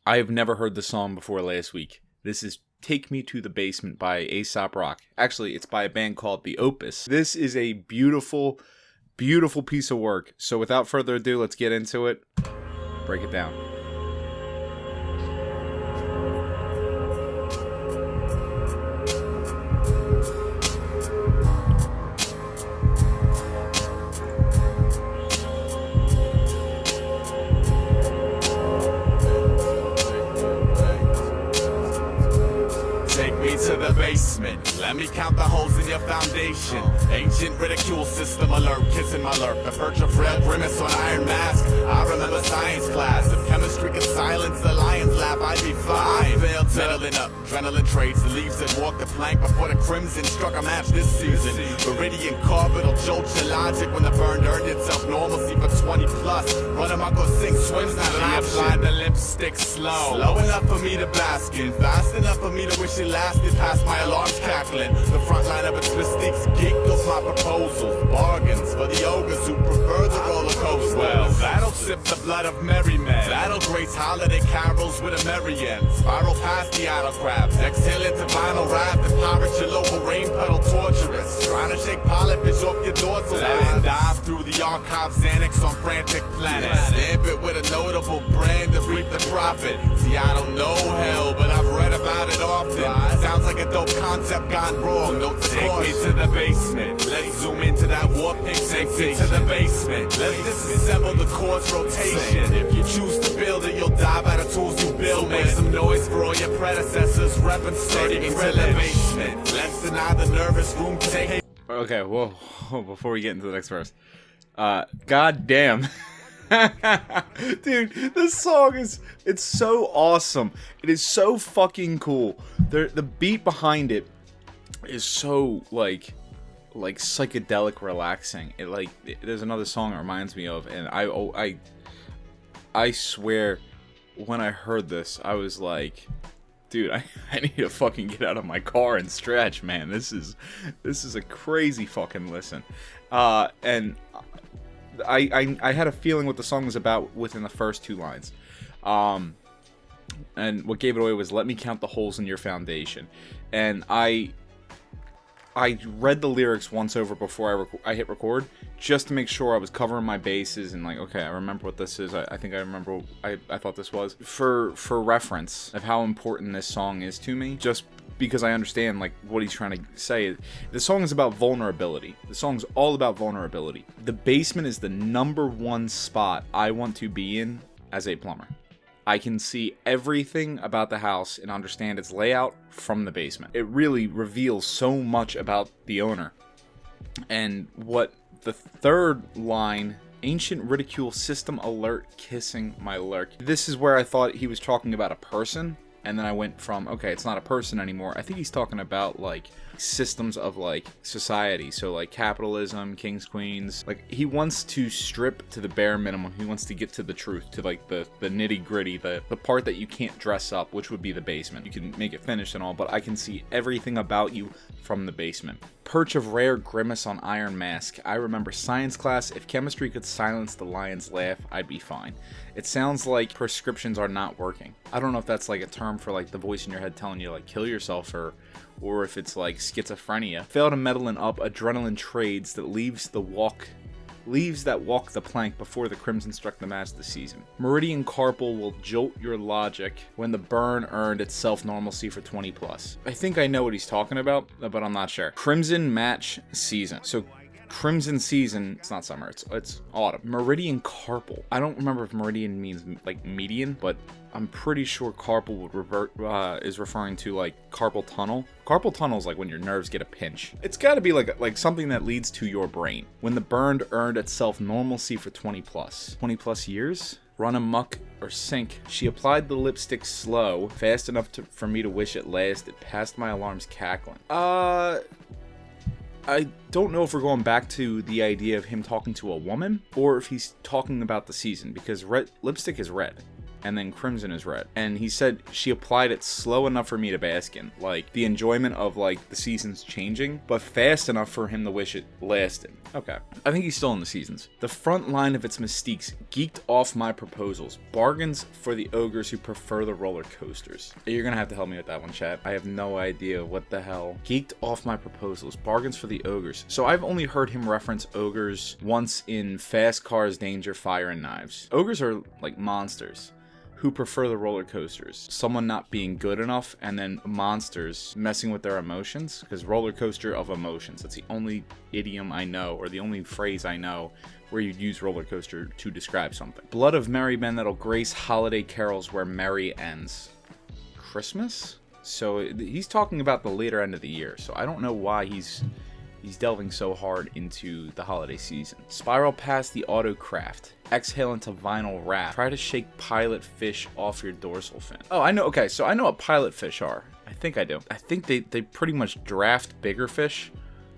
I've never heard the song before last week. This is Take Me to the Basement by Aesop Rock. Actually, it's by a band called The Opus. This is a beautiful, beautiful piece of work. So without further ado, let's get into it. Break it down. To the basement, let me count the holes in your foundation. Ancient ridicule system alert, kissing my lurk. The perch of frail grimace on iron mask. I remember science class. If chemistry could silence the lion's laugh, I'd be fine. Failed meddling up, adrenaline trades, the leaves that walk the plank before the crimson struck a match this season. Meridian carpet will jolt your logic when the burn earned itself normalcy for 20 plus. Run amok or sink swims, not an option. Applied the lipstick slow enough for me to bask in, fast enough for me to wish it lasted. Past my alarms cackling, the front line of its mystiques geeked off my proposals. Bargains for the ogres who prefer the roller coaster. Well, that'll sip the blood of merry men. That'll grace holiday carols with a merry end. Spiral past the idle crabs, exhale into vinyl raft and pirate your local rain puddle torturous. Trying to shake polyfish off your dorsal. Let it dive through the archives, Xanax on frantic planets. Stamp it with a notable brand to reap the profit. See, I don't know hell, but I've read about it often. Sounds like a dope concept gone wrong. Don't take me to the basement. Let's zoom into that warp fixation. To the basement. Let's disassemble the core's rotation. If you choose to build it, you'll die by the tools you build. So make some noise for all your predecessors. Reppin' steady into the basement. Let's deny the nervous room take. Okay, whoa, before we get into the next verse. God damn. Dude, this song it's so awesome. It is so fucking cool. The beat behind it is so like psychedelic relaxing. There's another song it reminds me of, and I swear when I heard this I was like, dude, I need to fucking get out of my car and stretch, man. This is a crazy fucking listen. And I had a feeling what the song was about within the first two lines. And what gave it away was, let me count the holes in your foundation. And I read the lyrics once over before I hit record, just to make sure I was covering my bases and like, okay, I remember what this is. I think I remember what I thought this was. For reference of how important this song is to me, just because I understand like what he's trying to say. The song is about vulnerability. The song's all about vulnerability. The basement is the #1 spot I want to be in as a plumber. I can see everything about the house and understand its layout from the basement. It really reveals so much about the owner. And what the third line, ancient ridicule system alert, kissing my lurk. This is where I thought he was talking about a person. And then I went from, okay, it's not a person anymore. I think he's talking about, like, systems of, like, society. So, like, capitalism, kings, queens. Like, he wants to strip to the bare minimum. He wants to get to the truth, to, like, the nitty-gritty, the part that you can't dress up, which would be the basement. You can make it finished and all, but I can see everything about you from the basement. Perch of rare grimace on iron mask. I remember science class. If chemistry could silence the lion's laugh, I'd be fine. It sounds like prescriptions are not working. I don't know if that's like a term for like the voice in your head telling you like kill yourself, or if it's like schizophrenia. Fail to meddling up adrenaline trades that leaves that walk the plank before the crimson struck the match this season. Meridian carpal will jolt your logic when the burn earned its self-normalcy for 20 plus. I think I know what he's talking about, but I'm not sure. Crimson match season. So crimson season, it's not summer, it's autumn. Meridian carpal. I don't remember if meridian means like median, but I'm pretty sure carpal would is referring to like carpal tunnel. Carpal tunnel is like when your nerves get a pinch. It's got to be like something that leads to your brain. When the burned earned itself normalcy for 20 plus years. Run amok or sink. She applied the lipstick slow, fast enough for me to wish it lasted, past my alarms cackling. I don't know if we're going back to the idea of him talking to a woman, or if he's talking about the season, because lipstick is red. and then crimson is red. And he said she applied it slow enough for me to bask in, like the enjoyment of like the seasons changing, but fast enough for him to wish it lasted. Okay, I think he's still in the seasons. The front line of its mystiques geeked off my proposals. Bargains for the ogres who prefer the roller coasters. You're gonna have to help me with that one, chat. I have no idea what the hell. Geeked off my proposals. Bargains for the ogres. So I've only heard him reference ogres once in Fast Cars, Danger, Fire, and Knives. Ogres are like monsters who prefer the roller coasters. Someone not being good enough, and then monsters messing with their emotions, because roller coaster of emotions. That's the only idiom I know, or the only phrase I know where you'd use roller coaster to describe something. Blood of merry men that'll grace holiday carols where merry ends. Christmas? So he's talking about the later end of the year, so I don't know why he's delving so hard into the holiday season. Spiral past the autocraft. Exhale into vinyl wrap. Try to shake pilot fish off your dorsal fin. Oh, I know. Okay, so I know what pilot fish are. I think I do. I think they pretty much draft bigger fish.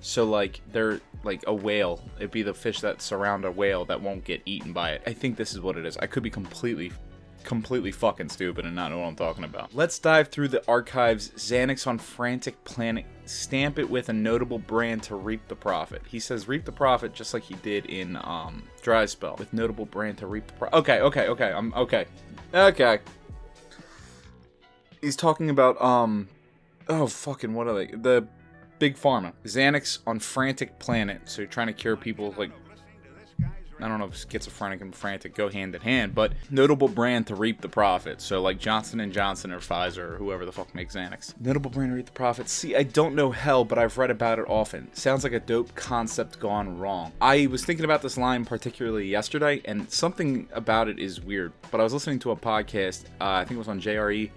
So, like, they're like a whale. It'd be the fish that surround a whale that won't get eaten by it. I think this is what it is. I could be completely fucking stupid and not know what I'm talking about. Let's dive through the archives. Xanax on Frantic Planet. Stamp it with a notable brand to reap the profit. He says reap the profit just like he did in Dry Spell. With notable brand to reap the profit. Okay. He's talking about oh fucking what are they? The Big Pharma. Xanax on Frantic Planet. So you're trying to cure people like, I don't know if schizophrenic and frantic go hand in hand, but notable brand to reap the profit. So like Johnson & Johnson or Pfizer or whoever the fuck makes Xanax. Notable brand to reap the profit. See, I don't know hell, but I've read about it often. Sounds like a dope concept gone wrong. I was thinking about this line particularly yesterday, and something about it is weird. But I was listening to a podcast, I think it was on JRE,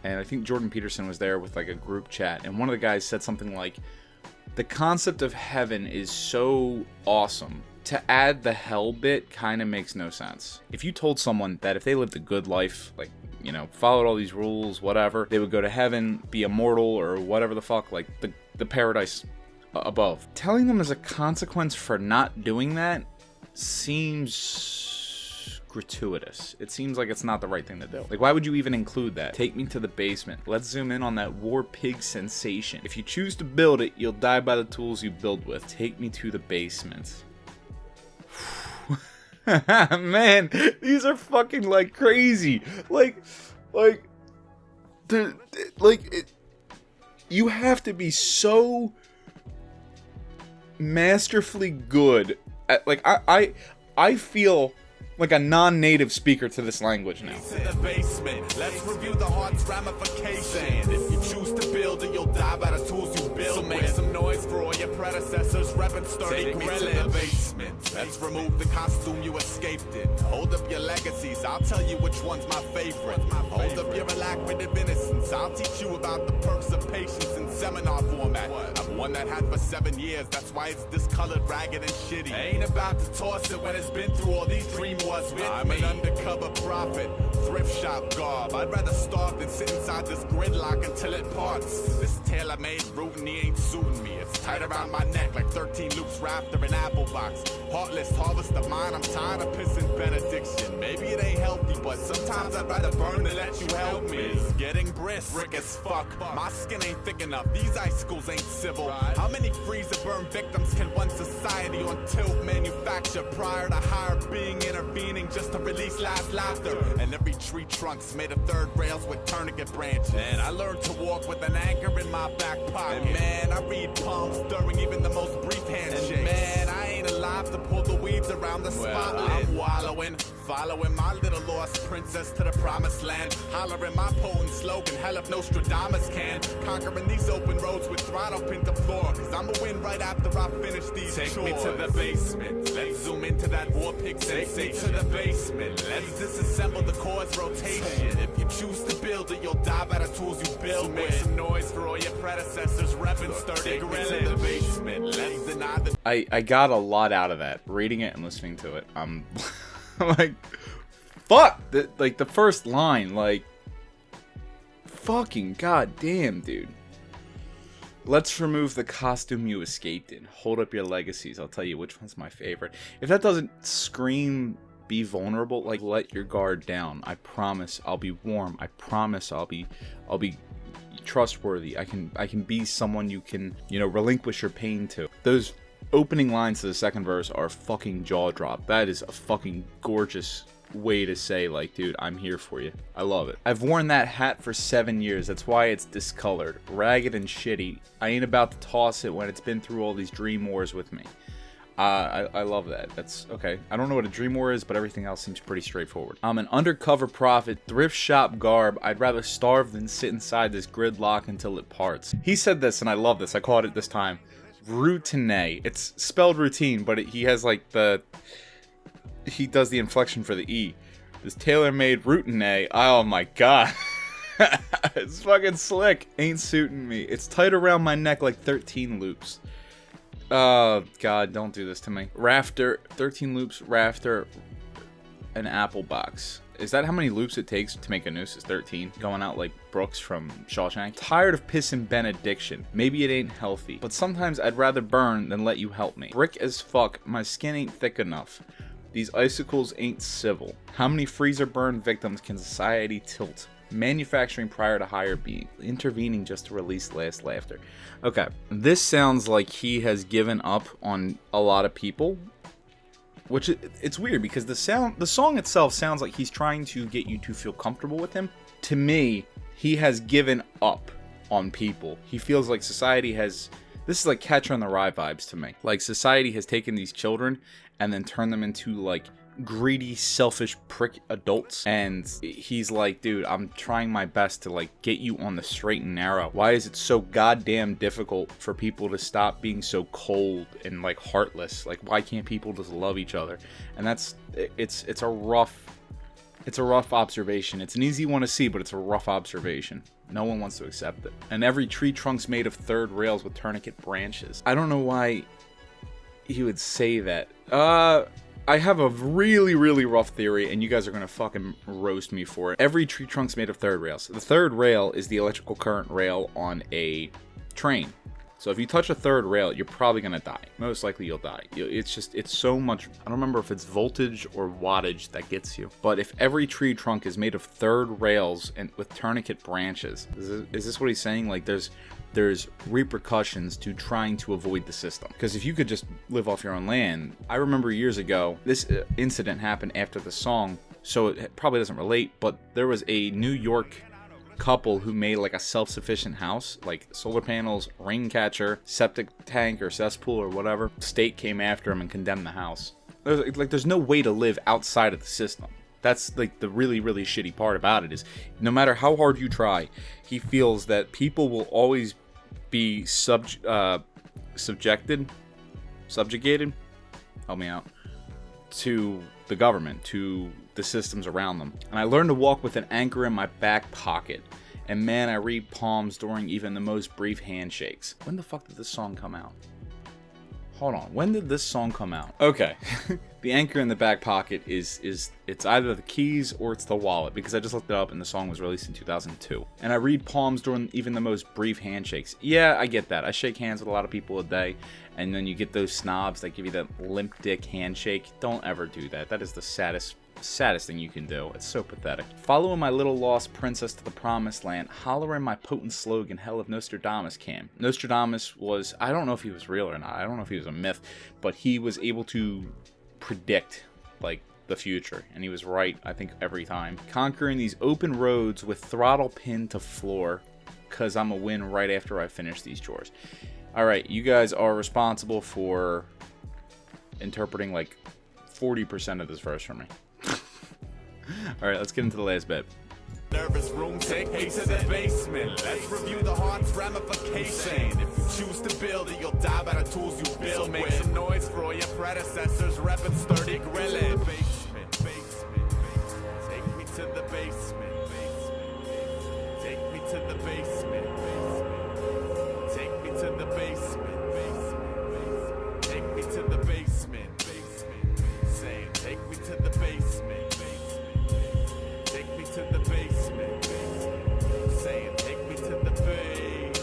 and I think Jordan Peterson was there with like a group chat, and one of the guys said something like, the concept of heaven is so awesome. To add the hell bit kind of makes no sense. If you told someone that if they lived a good life, like, you know, followed all these rules, whatever, they would go to heaven, be immortal, or whatever the fuck, like the paradise above. Telling them as a consequence for not doing that seems gratuitous. It seems like it's not the right thing to do. Like, why would you even include that? Take me to the basement. Let's zoom in on that war pig sensation. If you choose to build it, you'll die by the tools you build with. Take me to the basement. Man, these are fucking like crazy. You have to be so masterfully good at, like, I feel like a non-native speaker to this language now. To the basement. Let's review the heart's ramifications. If you choose to build it, you'll die by the tools you build. So make some noise for all your predecessors, reppin' sturdy Take me to the basement. Let's remove the costume you escaped in. Hold up your legacies, I'll tell you which one's my favorite. Hold up your alacrity of innocence, I'll teach you about the perks of patience in seminar format. I've won that hat for 7 years, that's why it's discolored, ragged, and shitty. I ain't about to toss it when it's been through all these dream wars with I'm an undercover prophet, thrift shop garb. I'd rather starve than sit inside this gridlock until it parts. This tailor-made routine ain't suiting me. It's tight around my neck like 13 loops wrapped in an apple box. Heartless harvest of mine, I'm tired of pissing benediction. Maybe it ain't healthy, but sometimes I'd rather burn than let you help me. It's getting brisk as fuck. My skin ain't thick enough, these icicles ain't civil. How many freezer burn victims can one society on tilt manufacture prior to higher being intervening just to release last laughter? And every tree trunk's made of third rails with tourniquet branches. And I learned to walk with an anchor in my back pocket. And man, I read palms during even the most brief handshakes. And man, I ain't alive to pull the weeds around the spotlight. I'm wallowing, following my little lost princess to the promised land. Hollering my potent slogan, hell if Nostradamus can. Conquering these open roads with throttle pinned to floor. Cause I'ma win right after I finish these Take chores. Me to the basement. Let's zoom into that war pig sensation. Take me to the basement. Let's disassemble the core's rotation. If you choose to build it, you'll die by the tools you build with. Make some noise for all your predecessors, reppin' sturdy gorilla. Take me to the basement. Let's deny the... I got a lot out of that, reading it and listening to it. I'm like, fuck! Like, the first line, like, fucking goddamn, dude. Let's remove the costume you escaped in. Hold up your legacies. I'll tell you which one's my favorite. If that doesn't scream be vulnerable. Like, let your guard down. I promise I'll be warm. I promise I'll be trustworthy. I can be someone you can, relinquish your pain to. Those opening lines to the second verse are fucking jaw drop. That is a fucking gorgeous way to say, like, dude, I'm here for you. I love it. I've worn that hat for 7 years. That's why it's discolored, ragged and shitty. I ain't about to toss it when it's been through all these dream wars with me. I love that. That's okay. I don't know what a dream war is, but everything else seems pretty straightforward. I'm an undercover prophet, thrift shop garb. I'd rather starve than sit inside this gridlock until it parts. He said this, and I love this. I caught it this time. Routine. It's spelled routine, but he has like he does the inflection for the E. This tailor-made routine. Oh my god. It's fucking slick. Ain't suiting me. It's tight around my neck like 13 loops. Oh god, don't do this to me. Rafter, 13 loops, rafter, an apple box. Is that how many loops it takes to make a noose? Is 13? Going out like Brooks from Shawshank? Tired of pissing benediction. Maybe it ain't healthy, but sometimes I'd rather burn than let you help me. Brick as fuck, my skin ain't thick enough. These icicles ain't civil. How many freezer burn victims can society tilt? Manufacturing prior to higher being. Intervening just to release last laughter. Okay, this sounds like he has given up on a lot of people. Which, it's weird because the song itself sounds like he's trying to get you to feel comfortable with him. To me, he has given up on people. He feels like society has... This is like Catcher in the Rye vibes to me. Like, society has taken these children and then turned them into, like, greedy, selfish prick adults. And he's like, dude, I'm trying my best to, like, get you on the straight and narrow. Why is it so goddamn difficult for people to stop being so cold and, like, heartless? Like, why can't people just love each other? And it's a rough observation. It's an easy one to see, but it's a rough observation. No one wants to accept it. And every tree trunk's made of third rails with tourniquet branches. I don't know why he would say that. I have a really, really rough theory, and you guys are gonna fucking roast me for it. Every tree trunk's made of third rails. The third rail is the electrical current rail on a train. So if you touch a third rail, you're probably gonna die. Most likely you'll die. It's so much, I don't remember if it's voltage or wattage that gets you. But if every tree trunk is made of third rails and with tourniquet branches, is this what he's saying? Like there's repercussions to trying to avoid the system. Because if you could just live off your own land, I remember years ago, this incident happened after the song, so it probably doesn't relate, but there was a New York couple who made like a self-sufficient house, like solar panels, rain catcher, septic tank or cesspool or whatever. State came after him and condemned the house. There's no way to live outside of the system. That's like the really, really shitty part about it is no matter how hard you try, he feels that people will always be subjugated, help me out, to the government, to the systems around them. And I learned to walk with an anchor in my back pocket. And man, I read palms during even the most brief handshakes. When the fuck did this song come out? Hold on, when did this song come out? Okay, the anchor in the back pocket is it's either the keys or it's the wallet, because I just looked it up and the song was released in 2002. And I read palms during even the most brief handshakes. Yeah, I get that. I shake hands with a lot of people a day, and then you get those snobs that give you that limp dick handshake. Don't ever do that. That is the saddest thing you can do. It's so pathetic. Following my little lost princess to the promised land, hollering my potent slogan, hell if Nostradamus came. Nostradamus was, I don't know if he was real or not, I don't know if he was a myth, but he was able to predict like the future, and he was right, I think, every time. Conquering these open roads with throttle pinned to floor, cause I'm a win right after I finish these chores. Alright, you guys are responsible for interpreting like 40% of this verse for me. Alright, let's get into the last bit. Nervous room, take me to the basement. Let's review the heart's ramification. If you choose to build it, you'll die by the tools you build. Make some noise for all your predecessors, repping sturdy grilling. Basement, take me to the basement. Take me to the basement. Take me to the basement. Take me to the basement. Saying, take me to the basement. Take me to the basement. Saying, take me to the basement.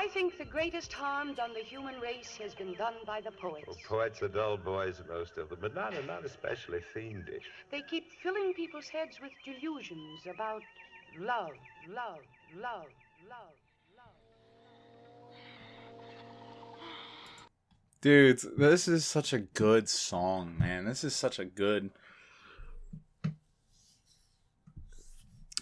I think the greatest harm done the human race has been done by the poets. Well, poets are dull boys, most of them, but not especially fiendish. They keep filling people's heads with delusions about love, love, love, love, love. Dude, this is such a good song, man. This is such a good...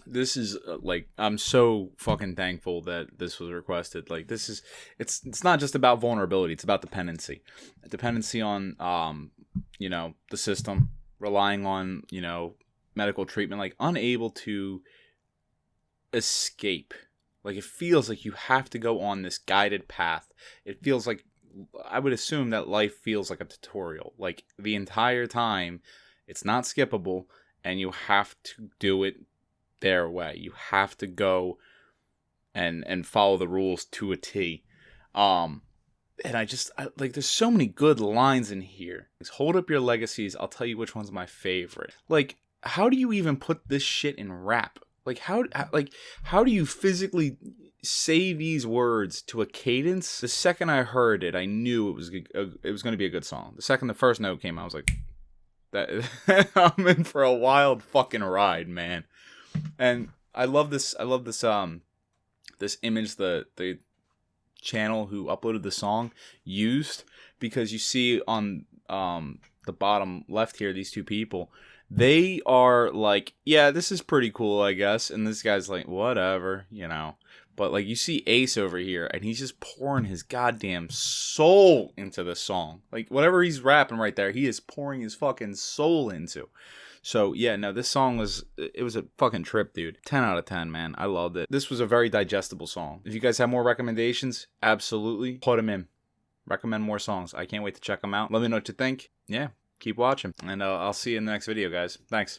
This is, like, I'm so fucking thankful that this was requested. Like, this is... It's not just about vulnerability. It's about dependency. Dependency on, you know, the system. Relying on, you know, medical treatment. Like, unable to escape. Like, it feels like you have to go on this guided path. It feels like... I would assume that life feels like a tutorial. Like, the entire time, it's not skippable, and you have to do it their way. You have to go and follow the rules to a T. And I like, there's so many good lines in here. Hold up your legacies, I'll tell you which one's my favorite. Like, how do you even put this shit in rap? Like, how do you physically say these words to a cadence? The second I heard it, I knew it was going to be a good song. The second the first note came, I was like, that I'm in for a wild fucking ride, man. And I love this this image the channel who uploaded the song used, because you see on the bottom left here, these two people, they are like, yeah, this is pretty cool, I guess, and this guy's like, whatever, you know. But, like, you see Ace over here, and he's just pouring his goddamn soul into the song. Like, whatever he's rapping right there, he is pouring his fucking soul into. So, yeah, no, this song was a fucking trip, dude. 10 out of 10, man. I loved it. This was a very digestible song. If you guys have more recommendations, absolutely put them in. Recommend more songs. I can't wait to check them out. Let me know what you think. Yeah, keep watching. And I'll see you in the next video, guys. Thanks.